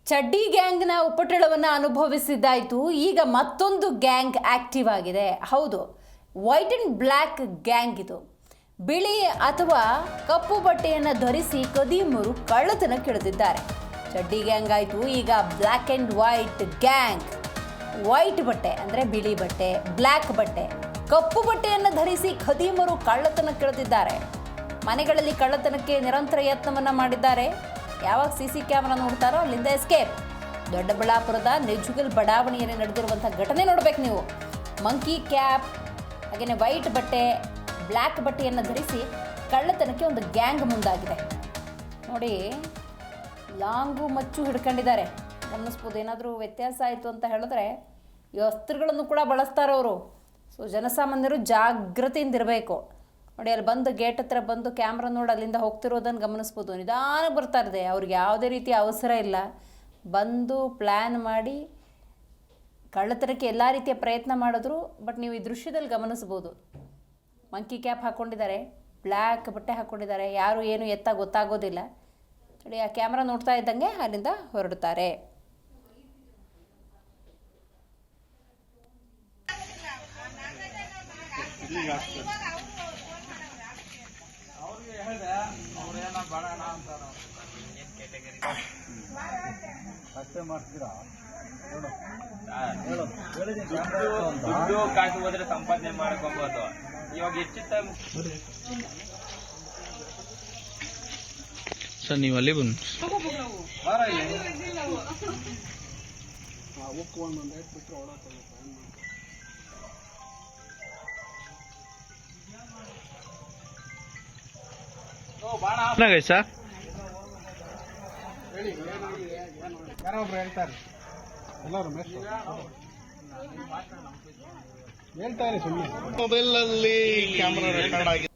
ಚಡ್ಡಿ ಗ್ಯಾಂಗ್ನ ಉಪಟಳವನ್ನು ಅನುಭವಿಸಿದ್ದಾಯಿತು. ಈಗ ಮತ್ತೊಂದು ಗ್ಯಾಂಗ್ ಆಕ್ಟಿವ್ ಆಗಿದೆ. ಹೌದು, ವೈಟ್ ಅಂಡ್ ಬ್ಲ್ಯಾಕ್ ಗ್ಯಾಂಗ್ ಇದು. ಬಿಳಿ ಅಥವಾ ಕಪ್ಪು ಬಟ್ಟೆಯನ್ನು ಧರಿಸಿ ಕದೀಮರು ಕಳ್ಳತನ ಕೆಳೆದಿದ್ದಾರೆ. ಚಡ್ಡಿ ಗ್ಯಾಂಗ್ ಆಯಿತು, ಈಗ black and white gang. White ಬಟ್ಟೆ ಅಂದರೆ ಬಿಳಿ ಬಟ್ಟೆ, ಬ್ಲ್ಯಾಕ್ ಬಟ್ಟೆ, ಕಪ್ಪು ಬಟ್ಟೆಯನ್ನು ಧರಿಸಿ ಖದೀಮರು ಕಳ್ಳತನ ಕೆಳೆದಿದ್ದಾರೆ. ಮನೆಗಳಲ್ಲಿ ಕಳ್ಳತನಕ್ಕೆ ನಿರಂತರ ಯತ್ನವನ್ನು ಮಾಡಿದ್ದಾರೆ. ಯಾವಾಗ CC ಕ್ಯಾಮ್ರಾ ನೋಡ್ತಾರೋ ಅಲ್ಲಿಂದ ಎಸ್ಕೇಪ್. ದೊಡ್ಡಬಳ್ಳಾಪುರದ ನೆಜುಗಲ್ ಬಡಾವಣೆಯಲ್ಲಿ ನಡೆದಿರುವಂಥ ಘಟನೆ ನೋಡ್ಬೇಕು ನೀವು. ಮಂಕಿ ಕ್ಯಾಪ್, ಹಾಗೆಯೇ ವೈಟ್ ಬಟ್ಟೆ, ಬ್ಲ್ಯಾಕ್ ಬಟ್ಟೆಯನ್ನು ಧರಿಸಿ ಕಳ್ಳತನಕ್ಕೆ ಒಂದು ಗ್ಯಾಂಗ್ ಮುಂದಾಗಿದೆ. ನೋಡಿ, ಲಾಂಗು ಮಚ್ಚು ಹಿಡ್ಕೊಂಡಿದ್ದಾರೆ. ಗಮನಿಸ್ಬೋದು. ಏನಾದರೂ ವ್ಯತ್ಯಾಸ ಆಯಿತು ಅಂತ ಹೇಳಿದ್ರೆ ಈ ಅಸ್ತ್ರಗಳನ್ನು ಕೂಡ ಬಳಸ್ತಾರೆ ಅವರು. ಸೊ ಜನಸಾಮಾನ್ಯರು ಜಾಗೃತಿಯಿಂದಿರಬೇಕು. ನೋಡಿ, ಅಲ್ಲಿ ಬಂದು ಗೇಟ್ ಹತ್ರ ಬಂದು ಕ್ಯಾಮ್ರಾ ನೋಡಿ ಅಲ್ಲಿಂದ ಹೋಗ್ತಿರೋದನ್ನು ಗಮನಿಸ್ಬೋದು. ನಿಧಾನ ಬರ್ತಾ ಇದೆ. ಅವ್ರಿಗೆ ಯಾವುದೇ ರೀತಿಯ ಅವಸರ ಇಲ್ಲ. ಬಂದು ಪ್ಲ್ಯಾನ್ ಮಾಡಿ ಕಳ್ಳತನಕ್ಕೆ ಎಲ್ಲ ರೀತಿಯ ಪ್ರಯತ್ನ ಮಾಡಿದ್ರು. ಬಟ್ ನೀವು ಈ ದೃಶ್ಯದಲ್ಲಿ ಗಮನಿಸ್ಬೋದು. ಮಂಕಿ ಕ್ಯಾಪ್ ಹಾಕ್ಕೊಂಡಿದ್ದಾರೆ, ಬ್ಲ್ಯಾಕ್ ಬಟ್ಟೆ ಹಾಕ್ಕೊಂಡಿದ್ದಾರೆ. ಯಾರು ಏನು ಎತ್ತ ಗೊತ್ತಾಗೋದಿಲ್ಲ. ನೋಡಿ, ಆ ಕ್ಯಾಮ್ರಾ ನೋಡ್ತಾ ಇದ್ದಂಗೆ ಅಲ್ಲಿಂದ ಹೊರಡ್ತಾರೆ. ದುಡ್ಡು ಕಾಸು ಹೋದ್ರೆ ಸಂಪಾದನೆ ಮಾಡ್ಕೊಬೋದು. ಇವಾಗ ಹೆಚ್ಚುತ್ತ ಸರ್ ನೀವು ಅಲ್ಲಿ ಬಂದು ಸರ್ ಯಾರೊಬ್ರು ಹೇಳ್ತಾರೆ, ಎಲ್ಲರೂ ಹೇಳ್ತಾರೆ ಸುಮ್ಮನೆ. ಮೊಬೈಲ್ ಅಲ್ಲಿ ಕ್ಯಾಮ್ರಾ ರೆಕಾರ್ಡ್ ಆಗಿದೆ.